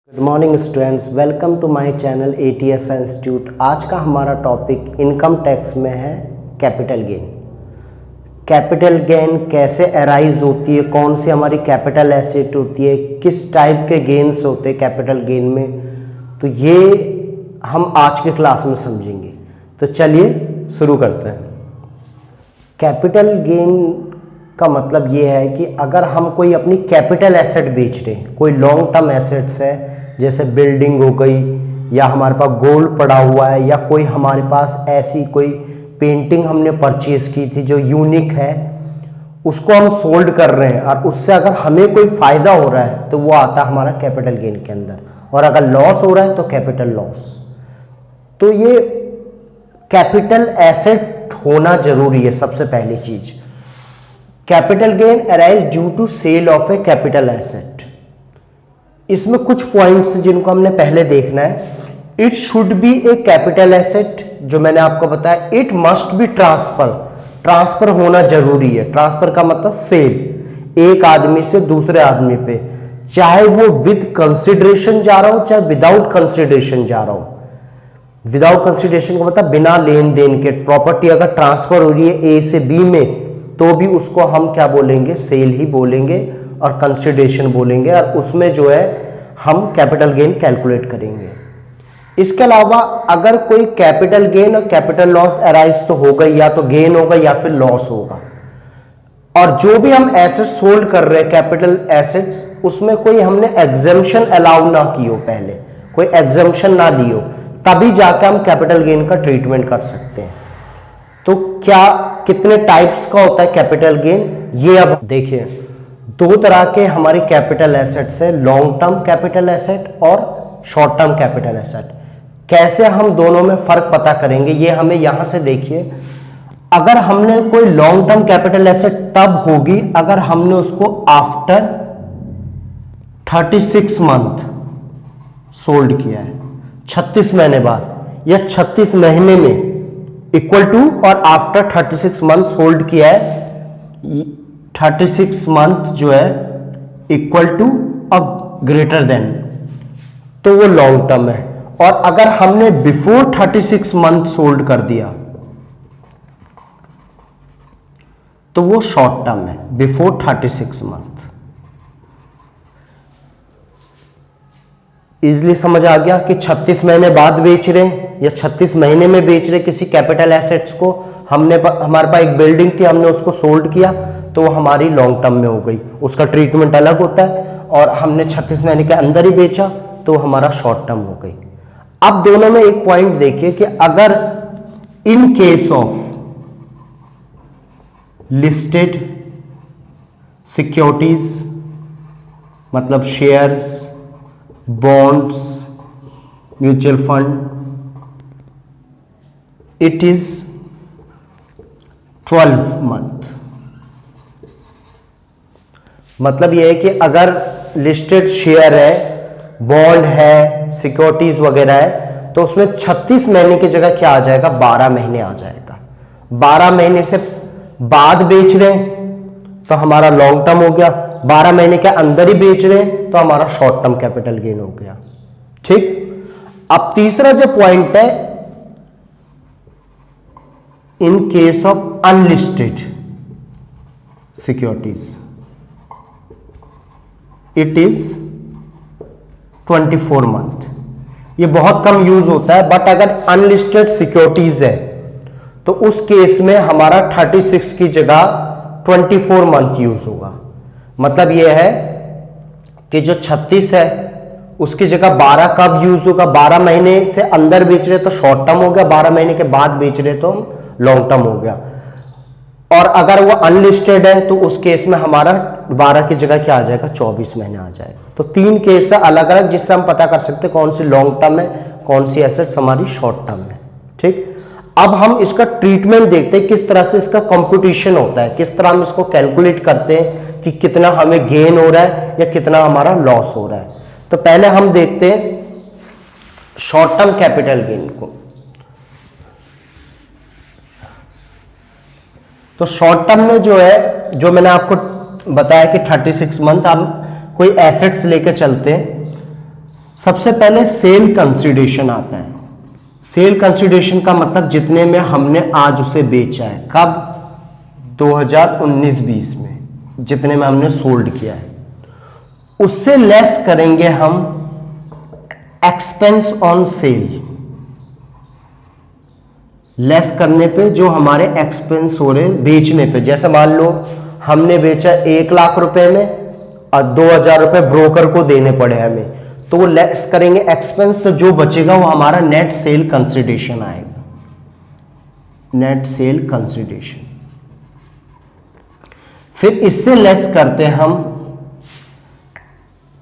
Good morning students, welcome to my channel ATS institute. आज का हमारा टॉपिक इनकम टैक्स में है कैपिटल गेन। कैपिटल गेन कैसे अराइज होती है, कौन सी हमारी कैपिटल एसेट होती है, किस टाइप के गेन्स होते हैं कैपिटल गेन में, तो ये हम आज के क्लास में समझेंगे। तो चलिए शुरू करते हैं। कैपिटल गेन का मतलब ये है कि अगर हम कोई अपनी कैपिटल एसेट बेच रहे हैं, कोई लॉन्ग टर्म एसेट्स है जैसे बिल्डिंग हो गई, या हमारे पास गोल्ड पड़ा हुआ है, या कोई हमारे पास ऐसी कोई पेंटिंग हमने परचेज की थी जो यूनिक है, उसको हम सोल्ड कर रहे हैं और उससे अगर हमें कोई फायदा हो रहा है तो वो आता है हमारा कैपिटल गेन के अंदर, और अगर लॉस हो रहा है तो कैपिटल लॉस। तो ये कैपिटल एसेट होना जरूरी है। सबसे पहली चीज, capital gain arise due to sale of a capital asset. इसमें कुछ पॉइंट्स जिनको हमने पहले देखना है। It should be a capital asset, जो मैंने आपको बताया। इट मस्ट बी ट्रांसफर होना जरूरी है। ट्रांसफर का मतलब सेल, एक आदमी से दूसरे आदमी पे, चाहे वो विद कंसिडरेशन जा रहा हो चाहे विदाउट कंसिडरेशन जा रहा हो। विदाउट कंसिडरेशन का मतलब बिना लेन देन के प्रॉपर्टी अगर ट्रांसफर हो रही है ए से बी में, तो भी उसको हम क्या बोलेंगे, सेल ही बोलेंगे और कंसिडरेशन बोलेंगे, और उसमें जो है हम कैपिटल गेन कैलकुलेट करेंगे। इसके अलावा अगर कोई कैपिटल गेन और कैपिटल लॉस अराइज तो होगा, या तो गेन होगा या फिर लॉस होगा। और जो भी हम एसेट सोल्ड कर रहे हैं कैपिटल एसेट्स, उसमें कोई हमने एग्जेम्पशन अलाउ ना की हो, पहले कोई एग्जेम्पशन ना ली हो, तभी जाकर हम कैपिटल गेन का ट्रीटमेंट कर सकते हैं। तो क्या कितने टाइप्स का होता है कैपिटल गेन, ये अब देखिए। दो तरह के हमारी कैपिटल एसेट्स है, लॉन्ग टर्म कैपिटल एसेट और शॉर्ट टर्म कैपिटल एसेट। कैसे हम दोनों में फर्क पता करेंगे, ये हमें यहां से देखिए। अगर हमने कोई लॉन्ग टर्म कैपिटल एसेट तब होगी अगर हमने उसको आफ्टर 36 मंथ सोल्ड किया है, 36 महीने बाद या 36 महीने में, इक्वल टू और आफ्टर 36 मंथ सोल्ड किया है। 36 मंथ जो है इक्वल टू और ग्रेटर देन, तो वो लॉन्ग टर्म है। और अगर हमने बिफोर 36 मंथ सोल्ड कर दिया तो वो शॉर्ट टर्म है, बिफोर 36 मंथ। इजली समझ आ गया कि 36 महीने बाद बेच रहे हैं या 36 महीने में बेच रहे किसी कैपिटल एसेट्स को। हमारे पास एक बिल्डिंग थी, हमने उसको सोल्ड किया तो वो हमारी लॉन्ग टर्म में हो गई, उसका ट्रीटमेंट अलग होता है। और हमने 36 महीने के अंदर ही बेचा तो हमारा शॉर्ट टर्म हो गई। अब दोनों में एक पॉइंट देखिए कि अगर in case of listed securities, मतलब shares, bonds, mutual fund, it is 12 month. मतलब यह है कि अगर लिस्टेड शेयर है, बॉन्ड है, सिक्योरिटीज वगैरह है, तो उसमें 36 महीने की जगह क्या आ जाएगा, 12 महीने आ जाएगा। 12 महीने से बाद बेच रहे हैं तो हमारा लॉन्ग टर्म हो गया, 12 महीने के अंदर ही बेच रहे हैं तो हमारा शॉर्ट टर्म कैपिटल गेन हो गया। ठीक। अब तीसरा जो पॉइंट है, इन case of unlisted securities, it is 24 month. ये बहुत कम यूज होता है, बट अगर अनलिस्टेड सिक्योरिटीज है तो उस केस में हमारा 36 की जगह 24 मंथ यूज होगा। मतलब यह है कि जो 36 है उसकी जगह 12 कब यूज होगा, 12 महीने से अंदर बेच रहे तो शॉर्ट टर्म हो गया, 12 महीने के बाद बेच रहे तो लॉन्ग टर्म हो गया। और अगर वो अनलिस्टेड है तो उस केस में हमारा 12 की जगह क्या आ जाएगा, 24 महीने आ जाएगा। तो 3 केस है अलग अलग, जिससे हम पता कर सकते हैं कौन सी लॉन्ग टर्म है, कौन सी एसेट्स हमारी शॉर्ट टर्म है। ठीक। अब हम इसका ट्रीटमेंट देखते हैं, किस तरह से इसका कंप्यूटेशन होता है, किस तरह हम इसको कैलकुलेट करते हैं कि कितना हमें गेन हो रहा है या कितना हमारा लॉस हो रहा है। तो पहले हम देखते हैं शॉर्ट टर्म कैपिटल गेन को। तो शॉर्ट टर्म में जो है, जो मैंने आपको बताया कि 36 मंथ, हम कोई एसेट्स लेके चलते हैं सबसे पहले सेल कंसिडरेशन आता है। सेल कंसिडरेशन का मतलब जितने में हमने आज उसे बेचा है, कब? 2019-20 में जितने में हमने सोल्ड किया है, उससे लेस करेंगे हम एक्सपेंस ऑन सेल। लेस करने पे जो हमारे एक्सपेंस हो रहे बेचने पे, जैसे मान लो हमने बेचा 1 लाख रुपए में और 2,000 रुपए ब्रोकर को देने पड़े हमें, तो वो लेस करेंगे एक्सपेंस, तो जो बचेगा वो हमारा नेट सेल कंसिडरेशन आएगा। Net sale consideration. फिर इससे लेस करते हम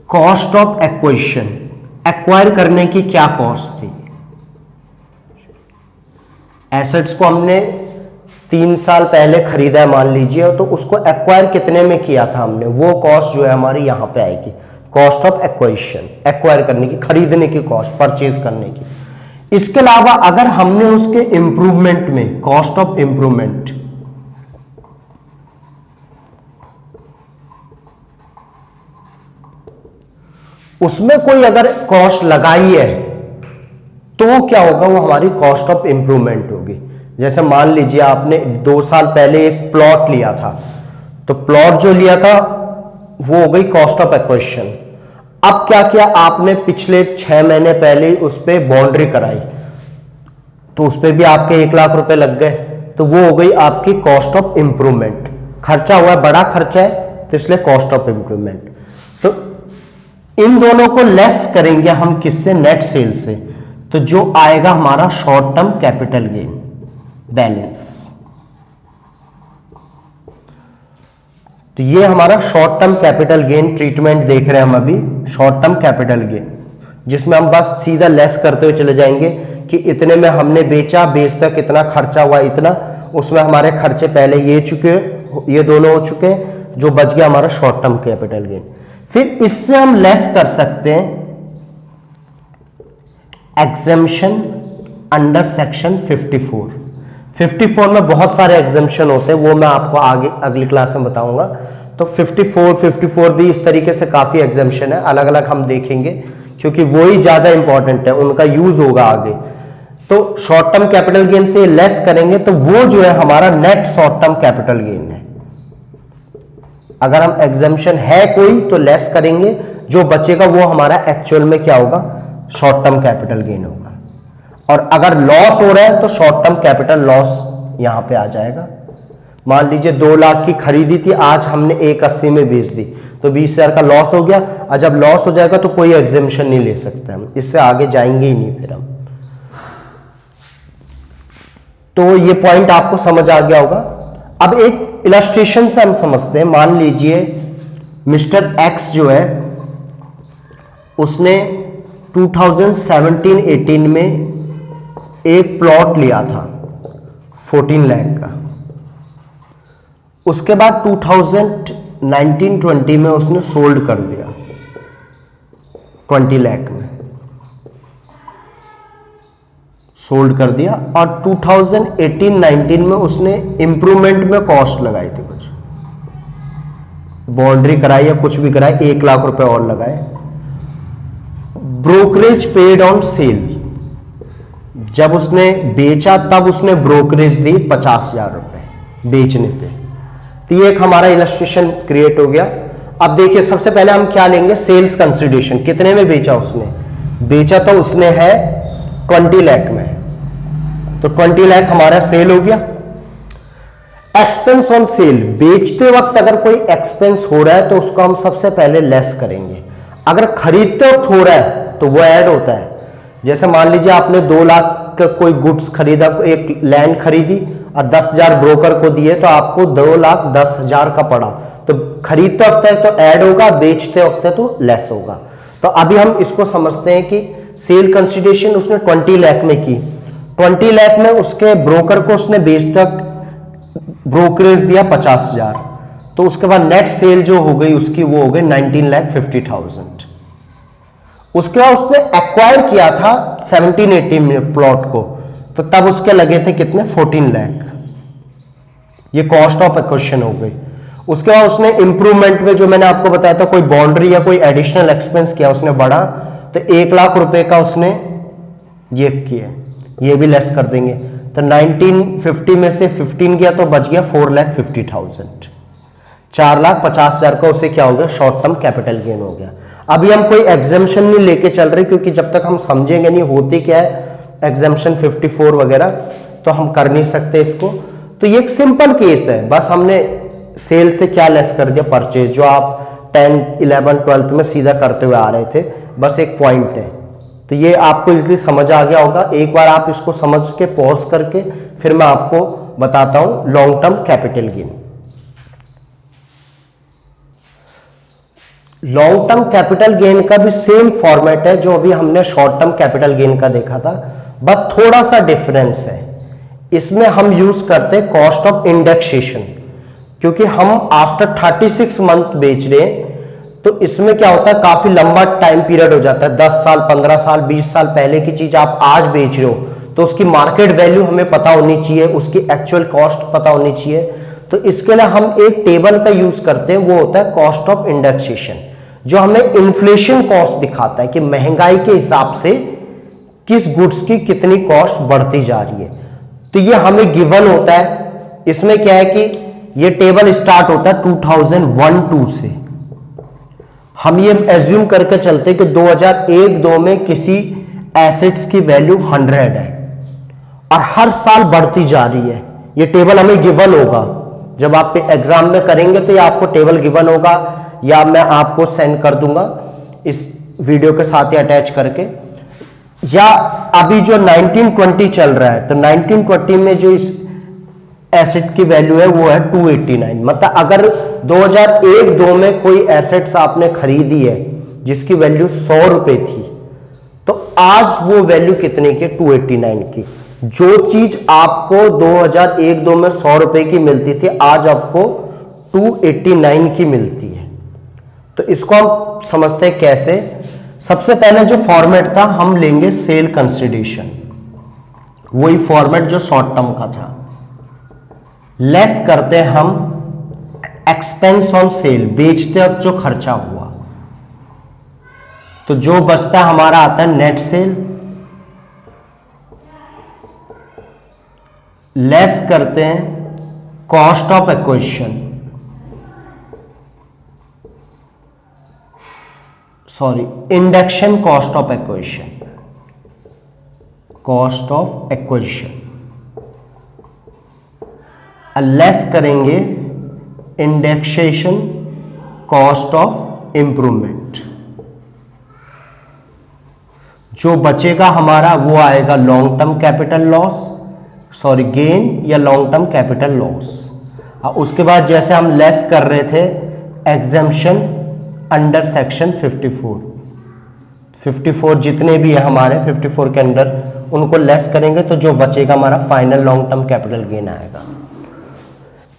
कॉस्ट ऑफ एक्विजिशन। एक्वायर करने की क्या कॉस्ट थी? एसेट्स को हमने 3 साल पहले खरीदा है मान लीजिए, तो उसको एक्वायर कितने में किया था हमने, वो कॉस्ट जो है हमारी यहां पे आएगी, कॉस्ट ऑफ एक्वाजिशन। एक्वायर करने की, खरीदने की कॉस्ट, परचेज करने की। इसके अलावा अगर हमने उसके इंप्रूवमेंट में, कॉस्ट ऑफ इंप्रूवमेंट, उसमें कोई अगर कॉस्ट लगाई है तो वो क्या होगा, वो हमारी कॉस्ट ऑफ इंप्रूवमेंट होगी। जैसे मान लीजिए आपने 2 साल पहले एक प्लॉट लिया था, तो प्लॉट जो लिया था वो हो गई कॉस्ट ऑफ एक्विजिशन। अब क्या किया आपने, पिछले 6 महीने पहले उस पर बाउंड्री कराई, तो उस पर भी आपके 1 लाख रुपए लग गए, तो वो हो गई आपकी कॉस्ट ऑफ इंप्रूवमेंट। खर्चा हुआ है, बड़ा खर्चा है, तो इसलिए कॉस्ट ऑफ इंप्रूवमेंट। तो इन दोनों को लेस करेंगे हम किससे? नेट सेल से। तो जो आएगा हमारा short term capital gain balance. तो ये हमारा short term capital gain treatment देख रहे हैं हम अभी, शॉर्ट टर्म कैपिटल गेन, जिसमें हम बस सीधा लेस करते हुए चले जाएंगे कि इतने में हमने बेचा, बेचता कितना खर्चा हुआ, इतना, उसमें हमारे खर्चे पहले ये दोनों हो चुके हैं, जो बच गया हमारा शॉर्ट टर्म कैपिटल गेन। फिर इससे हम लेस कर सकते हैं एग्जेम्पशन अंडर सेक्शन 54। 54 में बहुत सारे एग्जेम्पशन होते हैं, वो मैं आपको आगे अगली क्लास में बताऊंगा। तो 54 भी इस तरीके से काफी एग्जेम्पशन है, अलग अलग हम देखेंगे, क्योंकि वो ही ज्यादा इंपॉर्टेंट है, उनका यूज होगा आगे। तो शॉर्ट टर्म कैपिटल गेन से लेस करेंगे तो वो जो है हमारा net short term capital gain है। अगर हम एग्जेम्पशन है कोई तो लेस करेंगे, जो बचेगा वो हमारा एक्चुअल में क्या होगा, शॉर्ट टर्म कैपिटल गेन होगा। और अगर लॉस हो रहा है तो शॉर्ट टर्म कैपिटल लॉस यहां पे आ जाएगा। मान लीजिए 2 लाख की खरीदी थी, आज हमने 180 में बेच दी, तो 20,000 का लॉस हो गया। और जब लॉस हो जाएगा तो कोई एग्जेम्पशन नहीं ले सकते हम, इससे आगे जाएंगे ही नहीं फिर हम। तो ये पॉइंट आपको समझ आ गया होगा। अब एक इलस्ट्रेशन से हम समझते हैं। मान लीजिए मिस्टर एक्स जो है उसने 2017-18 में एक प्लॉट लिया था 14 लाख का। उसके बाद 2019-20 में उसने सोल्ड कर दिया 20 लाख में, सोल्ड कर दिया। और 2018-19 में उसने इंप्रूवमेंट में कॉस्ट लगाई थी, कुछ बाउंड्री कराई या कुछ भी कराई, 1 लाख रुपए और लगाए। ब्रोकरेज पेड ऑन सेल, जब उसने बेचा तब उसने ब्रोकरेज दी 50,000 रुपए बेचने पे। तो ये एक हमारा इलस्ट्रेशन क्रिएट हो गया। अब देखिए सबसे पहले हम क्या लेंगे, सेल्स कंसिडरेशन। कितने में बेचा उसने? बेचा तो उसने है 20 लाख में, तो 20 लाख हमारा सेल हो गया। एक्सपेंस ऑन सेल, बेचते वक्त अगर कोई एक्सपेंस हो रहा है तो उसको हम सबसे पहले लेस करेंगे। अगर खरीदते वक्त हो रहा है तो वो ऐड होता है। जैसे मान लीजिए आपने 2 लाख का कोई गुड्स खरीदा, एक लैंड खरीदी और 10,000 ब्रोकर को दिए, तो आपको 2,10,000 का पड़ा। तो खरीदते वक्त है तो ऐड होगा, बेचते वक्त है तो लेस होगा। तो अभी हम इसको समझते हैं कि सेल कंसिडरेशन उसने 20 लाख में की, 20 लाख में उसके ब्रोकर को उसने बेचते वक्त ब्रोकरेज दिया 50,000, तो उसके बाद नेट सेल जो हो गई उसकी वो हो गई 19,50,000। उसके बाद उसने एक्वायर किया था 17-18 में प्लॉट को, तो तब उसके लगे थे कितने, 14 लाख। ये कॉस्ट ऑफ एक्विजिशन हो गई। उसके बाद उसने इंप्रूवमेंट में, जो मैंने आपको बताया था, कोई बाउंड्री या कोई एडिशनल एक्सपेंस किया उसने बड़ा, तो 1 लाख रुपए का उसने ये किया, ये भी लेस कर देंगे। तो 1950 में से 15 गया तो बच गया 4,50,000। 4,50,000 का उसे क्या हो गया, शॉर्ट टर्म कैपिटल गेन हो गया। अभी हम कोई एग्जाम्पशन नहीं लेके चल रहे, क्योंकि जब तक हम समझेंगे नहीं होती क्या है एग्जाम्पशन 54 वगैरह, तो हम कर नहीं सकते इसको। तो ये एक सिंपल केस है, बस हमने सेल से क्या लेस कर दिया, परचेज, जो आप 10, 11, 12 में सीधा करते हुए आ रहे थे, बस एक पॉइंट है। तो ये आपको इजीली समझ आ गया होगा। एक बार आप इसको समझ के पॉज करके फिर मैं आपको बताता हूं long term capital gain. Long term capital gain का भी सेम फॉर्मेट है जो अभी हमने शॉर्ट टर्म कैपिटल गेन का देखा था, बस थोड़ा सा डिफरेंस है। इसमें हम यूज करते हैं कॉस्ट ऑफ इंडेक्सेशन, क्योंकि हम आफ्टर 36 मंथ बेच रहे हैं, तो इसमें क्या होता है काफी लंबा टाइम पीरियड हो जाता है। 10 साल, 15 साल, 20 साल पहले की चीज आप आज बेच रहे हो, तो उसकी मार्केट वैल्यू हमें पता होनी चाहिए, उसकी एक्चुअल कॉस्ट पता होनी चाहिए। तो इसके लिए हम एक टेबल का यूज करते हैं, वो होता है कॉस्ट ऑफ इंडेक्सेशन, जो हमें इन्फ्लेशन कॉस्ट दिखाता है कि महंगाई के हिसाब से किस गुड्स की कितनी कॉस्ट बढ़ती जा रही है। तो ये हमें गिवन होता है। इसमें क्या है कि ये टेबल स्टार्ट होता है 2001-2 से। हम ये एज्यूम करके चलते कि 2001-2 में किसी एसेट्स की वैल्यू 100 है और हर साल बढ़ती जा रही है। ये टेबल हमें गिवन होगा, जब आप एग्जाम में करेंगे तो ये आपको टेबल गिवन होगा, या मैं आपको सेंड कर दूंगा इस वीडियो के साथ ही अटैच करके। या अभी जो 1920 चल रहा है, तो 1920 में जो इस एसेट की वैल्यू है वो है 289। मतलब अगर 2001-2 में कोई एसेट्स आपने खरीदी है जिसकी वैल्यू 100 रुपए थी, तो आज वो वैल्यू कितने की, 289 की। जो चीज आपको 2001-2 में 100 रुपए की मिलती थी, आज आपको 289 की मिलती है। तो इसको हम समझते हैं कैसे। सबसे पहले जो फॉर्मेट था हम लेंगे सेल कंसिडरेशन, वही फॉर्मेट जो शॉर्ट टर्म का था। लेस करते हैं हम एक्सपेंस ऑन सेल, बेचते वक्त जो खर्चा हुआ, तो जो बचता हमारा आता है नेट सेल। लेस करते हैं cost of acquisition, sorry induction cost of acquisition, cost of acquisition. Less करेंगे इंडेक्सेशन कॉस्ट ऑफ इंप्रूवमेंट। जो बचेगा हमारा वो आएगा long term capital loss, sorry gain या लॉन्ग टर्म कैपिटल लॉस। उसके बाद जैसे हम लेस कर रहे थे एग्जेम्पशन अंडर सेक्शन 54 जितने भी है हमारे 54 के अंडर, उनको लेस करेंगे तो जो बचेगा हमारा final long term capital gain आएगा।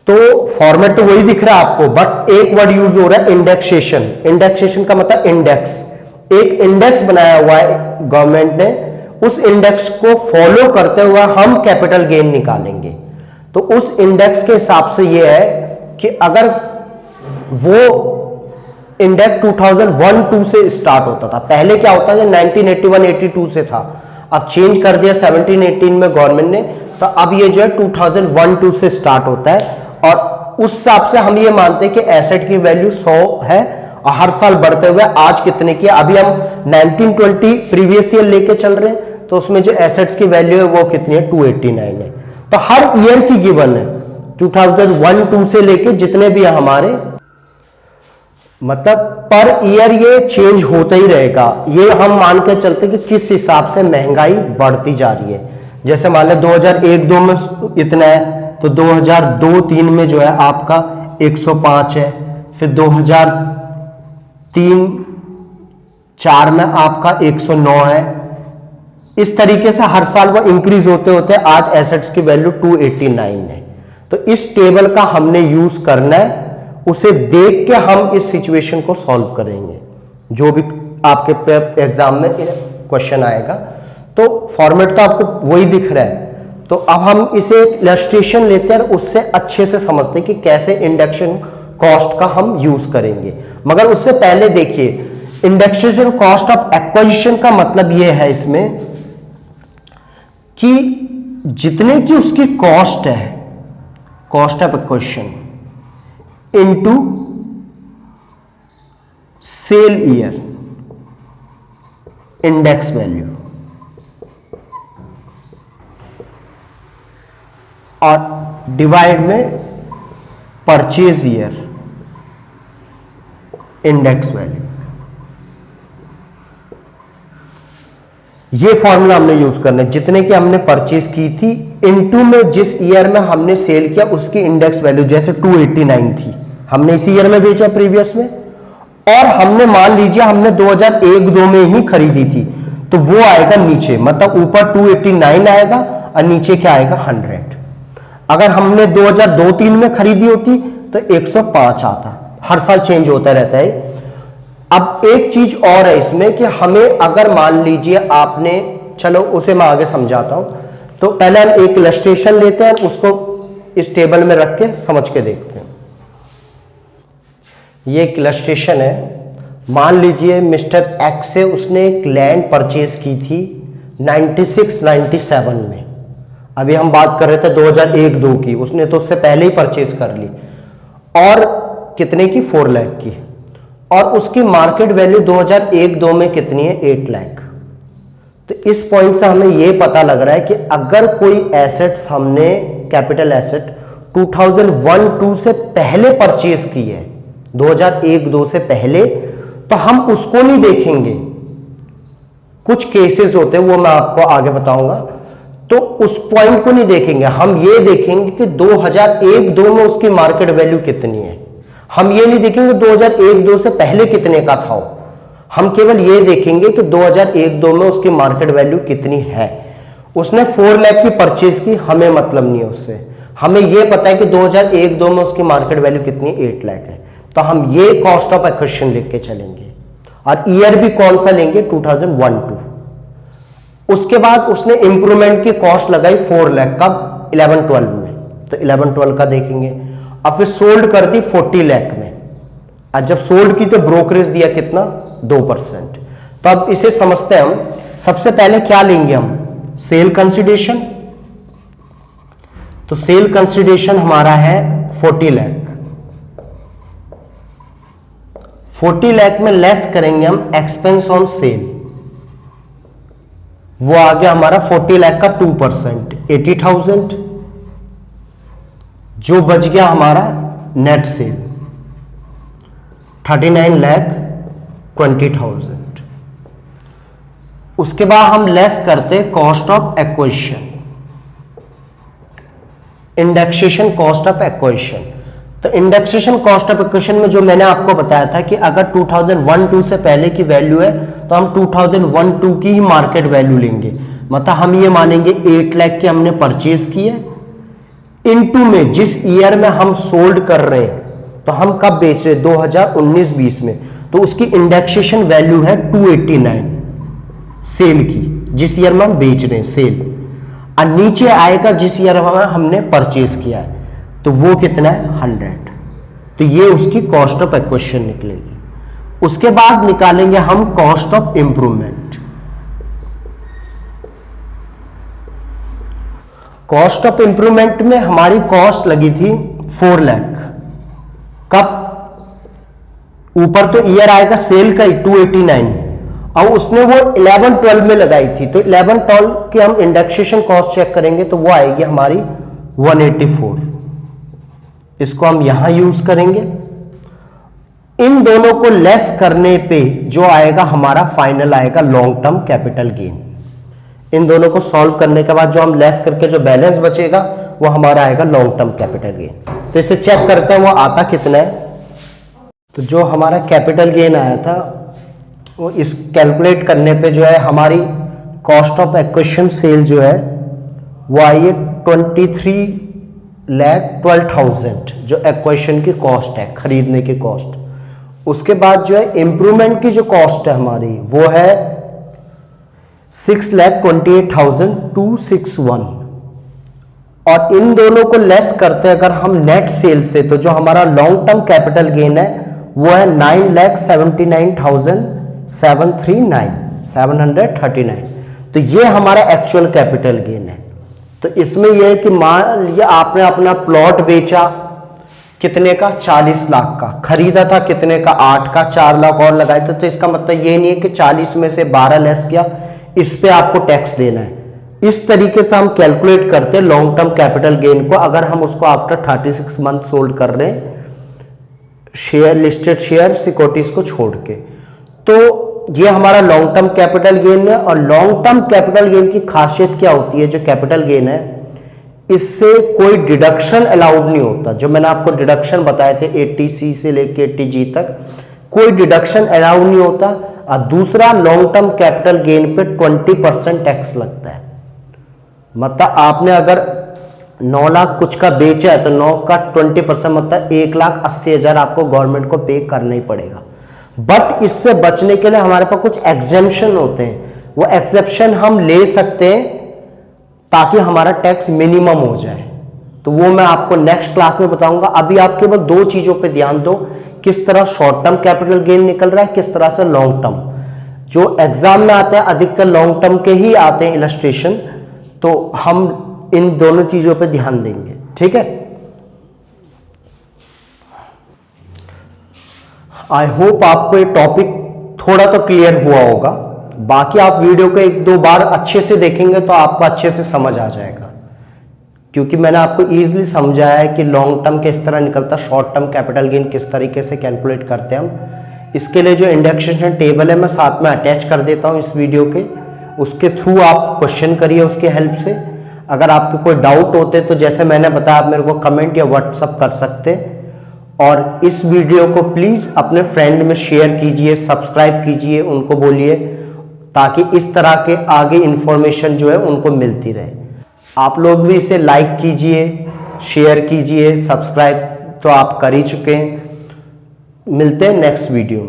तो फॉर्मेट तो वही दिख रहा है आपको, बट एक वर्ड यूज हो रहा है इंडेक्सेशन। इंडेक्सेशन का मतलब इंडेक्स, एक इंडेक्स बनाया हुआ है गवर्नमेंट ने, उस इंडेक्स को फॉलो करते हुए हम कैपिटल गेन निकालेंगे। तो उस इंडेक्स के हिसाब से यह है कि अगर वो इंडेक्स 2001-2 से स्टार्ट होता था, पहले क्या होता था 1981-82 से था, अब चेंज कर दिया 17-18 में गवर्नमेंट ने, तो अब ये जो है 2001-2 से स्टार्ट होता है। और उस हिसाब से हम ये मानते हैं कि एसेट की वैल्यू 100 है और हर साल बढ़ते हुए आज कितने की, अभी हम 1920 प्रीवियस ईयर लेके चल रहे हैं, तो उसमें जो एसेट्स की वैल्यू है वो कितनी है, 289 है। तो हर ईयर की गिवन है 2001-2 से लेके जितने भी है हमारे, मतलब पर ईयर ये चेंज होता ही रहेगा। ये हम मान के चलते कि किस हिसाब से महंगाई बढ़ती जा रही है। जैसे मान लें 2001-2 में इतना है, तो 2002-3 में जो है आपका 105 है, फिर 2003-4 में आपका 109 है। इस तरीके से हर साल वो इंक्रीज होते होते आज एसेट्स की वैल्यू 289 है। तो इस टेबल का हमने यूज करना है, उसे देख के हम इस सिचुएशन को सॉल्व करेंगे जो भी आपके एग्जाम में क्वेश्चन आएगा। तो फॉर्मेट तो आपको वही दिख रहा है। तो अब हम इसे एक इलस्ट्रेशन लेते हैं, उससे अच्छे से समझते हैं कि कैसे इंडक्शन कॉस्ट का हम यूज करेंगे। मगर उससे पहले देखिए इंडेक्सेशन कॉस्ट ऑफ एक्विजिशन का मतलब यह है इसमें कि जितने की उसकी कॉस्ट है, cost of acquisition into sale year index value, और डिवाइड में परचेज ईयर इंडेक्स वैल्यू। ये फॉर्मूला हमने यूज करना है। जितने की हमने परचेज की थी इनटू में जिस ईयर में हमने सेल किया उसकी इंडेक्स वैल्यू, जैसे 289 थी, हमने इसी ईयर में बेचा प्रीवियस में, और हमने मान लीजिए हमने 2001-2 में ही खरीदी थी, तो वो आएगा नीचे, मतलब ऊपर 289 आएगा और नीचे क्या आएगा 100। अगर हमने 2002-3 में खरीदी होती तो 105 आता। हर साल चेंज होता रहता है। अब एक चीज और है इसमें कि हमें अगर मान लीजिए आपने, चलो उसे मैं आगे समझाता हूं, तो पहले हम एक इलस्ट्रेशन लेते हैं, उसको इस टेबल में रख के समझ के देखते हैं। ये एक इलस्ट्रेशन है। मान लीजिए मिस्टर एक्स से उसने एक लैंड परचेज की थी 96-97 में। अभी हम बात कर रहे थे 2001-2 की, उसने तो उससे पहले ही परचेज कर ली, और कितने की 4 लाख की, और उसकी मार्केट वैल्यू 2001-2 में कितनी है 8 लाख। तो इस पॉइंट से हमें यह पता लग रहा है कि अगर कोई एसेट्स हमने कैपिटल एसेट 2001-2 से पहले परचेज की है, 2001-2 से पहले, तो हम उसको नहीं देखेंगे। कुछ केसेस होते हैं, वो मैं आपको आगे बताऊंगा, तो उस पॉइंट को नहीं देखेंगे। हम ये देखेंगे कि 2001-2 में उसकी मार्केट वैल्यू कितनी है। हम ये नहीं देखेंगे 2001-2 से पहले कितने का था। हम केवल ये देखेंगे कि 2001-2 में उसकी मार्केट वैल्यू कितनी है। उसने 4 लाख की परचेज की, हमें मतलब नहीं है उससे। हमें यह पता है कि 2001-2 में उसकी मार्केट वैल्यू कितनी 8 लाख है। तो हम ये कॉस्ट ऑफ एक्विजिशन लिख के चलेंगे, और ईयर भी कौन सा लेंगे 2001-2। उसके बाद उसने इंप्रूवमेंट की कॉस्ट लगाई 4 लाख, कब 11-12 में, तो 11-12 का देखेंगे। अब फिर सोल्ड कर दी 40 लाख में, और जब सोल्ड की तो ब्रोकरेज दिया कितना 2%। तो अब इसे समझते हैं हम। सबसे पहले क्या लेंगे हम, सेल कंसिडरेशन। तो सेल कंसिडरेशन हमारा है 40 लाख। 40 लाख में लेस करेंगे हम एक्सपेंस ऑन सेल, वो आ गया हमारा 40 लाख का 2%, 80,000। जो बच गया हमारा नेट सेल 39,20,000। उसके बाद हम लेस करते cost of acquisition, indexation cost of acquisition. तो इंडेक्सेशन कॉस्ट ऑफ एक्विजिशन में जो मैंने आपको बताया था कि अगर 2001-2 से पहले की वैल्यू है तो हम 2001-2 की ही मार्केट वैल्यू लेंगे। मतलब हम ये मानेंगे 8 लाख की हमने परचेज की है, इनटू में जिस ईयर में हम सोल्ड कर रहे हैं, तो हम कब बेच रहे हैं 2019-20 में, तो उसकी इंडेक्सेशन वैल्यू है 289 सेल की, जिस ईयर में हम बेच रहे हैं सेल, और नीचे आएगा जिस ईयर में हमने परचेज किया है, तो वो कितना है 100। तो ये उसकी कॉस्ट ऑफ एक्विजिशन निकलेगी। उसके बाद निकालेंगे हम cost of improvement. Cost of improvement में हमारी कॉस्ट लगी थी 4 लाख। कब, ऊपर तो ईयर आएगा सेल का 289, और उसने वो 11-12 में लगाई थी, तो 11-12 के हम इंडेक्सेशन कॉस्ट चेक करेंगे तो वो आएगी हमारी 184। इसको हम यहां यूज करेंगे। इन दोनों को लेस करने पे जो आएगा हमारा फाइनल आएगा लॉन्ग टर्म कैपिटल गेन। इन दोनों को सॉल्व करने के बाद जो हम लेस करके जो बैलेंस बचेगा वो हमारा आएगा लॉन्ग टर्म कैपिटल गेन। तो इसे चेक करते हैं वो आता कितना है। तो जो हमारा कैपिटल गेन आया था वो इस कैलकुलेट करने पे जो है हमारी कॉस्ट ऑफ एक्विजिशन सेल जो है वो आई है 23,12,000 जो एक्विजिशन की कॉस्ट है, खरीदने की कॉस्ट। उसके बाद जो है इंप्रूवमेंट की जो कॉस्ट है हमारी वो है 6,28,261, और इन दोनों को लेस करते हैं अगर हम नेट सेल से, तो जो हमारा लॉन्ग टर्म कैपिटल गेन है वो है 9,79,800। 739 तो ये हमारा एक्चुअल कैपिटल गेन है। तो इसमें यह है कि मान लीजिए आपने अपना प्लॉट बेचा कितने का, 40 लाख का, खरीदा था कितने का, 8 का, 4 लाख और लगाए थे। तो इसका मतलब ये नहीं है कि 40 में से 12 लेस किया, इस पे आपको टैक्स देना है। इस तरीके से हम कैलकुलेट करते हैं लॉन्ग टर्म कैपिटल गेन को, अगर हम उसको आफ्टर 36 मंथ सोल्ड कर रहे हैं शेयर, लिस्टेड शेयर, सिक्योरिटीज को छोड़ के। तो ये हमारा लॉन्ग टर्म कैपिटल गेन है। और लॉन्ग टर्म कैपिटल गेन की खासियत क्या होती है, जो कैपिटल गेन है इससे कोई डिडक्शन अलाउड नहीं होता। जो मैंने आपको डिडक्शन बताए थे 80C से लेके 80G तक, कोई डिडक्शन अलाउड नहीं होता। और दूसरा, लॉन्ग टर्म कैपिटल गेन पे 20% टैक्स लगता है। मतलब आपने अगर 9 लाख कुछ का बेचा है तो 9 का 20% मतलब 1,80,000 आपको गवर्नमेंट को पे करना ही पड़ेगा। बट इससे बचने के लिए हमारे पास कुछ एग्जेम्पशन होते हैं, वो एक्सेप्शन हम ले सकते हैं ताकि हमारा टैक्स मिनिमम हो जाए। तो वो मैं आपको नेक्स्ट क्लास में बताऊंगा। अभी आप केवल 2 चीजों पे ध्यान दो, किस तरह शॉर्ट टर्म कैपिटल गेन निकल रहा है, किस तरह से लॉन्ग टर्म। जो एग्जाम में आते हैं अधिकतर लॉन्ग टर्म के ही आते हैं इलस्ट्रेशन, तो हम इन दोनों चीजों पे ध्यान देंगे। ठीक है, आई होप आपको ये टॉपिक थोड़ा तो क्लियर हुआ होगा। बाकी आप वीडियो को 1-2 बार अच्छे से देखेंगे तो आपको अच्छे से समझ आ जाएगा, क्योंकि मैंने आपको इजीली समझाया है कि लॉन्ग टर्म किस तरह निकलता, शॉर्ट टर्म कैपिटल गेन किस तरीके से कैलकुलेट करते हैं हम। इसके लिए जो इंडेक्सेशन टेबल है मैं साथ में अटैच कर देता हूं इस वीडियो के, उसके थ्रू आप क्वेश्चन करिए उसके हेल्प से। अगर आपके कोई डाउट होते तो जैसे मैंने बताया आप मेरे को कमेंट या व्हाट्सअप कर सकते हैं। और इस वीडियो को प्लीज अपने फ्रेंड में शेयर कीजिए, सब्सक्राइब कीजिए, उनको बोलिए ताकि इस तरह के आगे इंफॉर्मेशन जो है उनको मिलती रहे। आप लोग भी इसे लाइक कीजिए, शेयर कीजिए, सब्सक्राइब तो आप कर ही चुके हैं। मिलते हैं नेक्स्ट वीडियो में।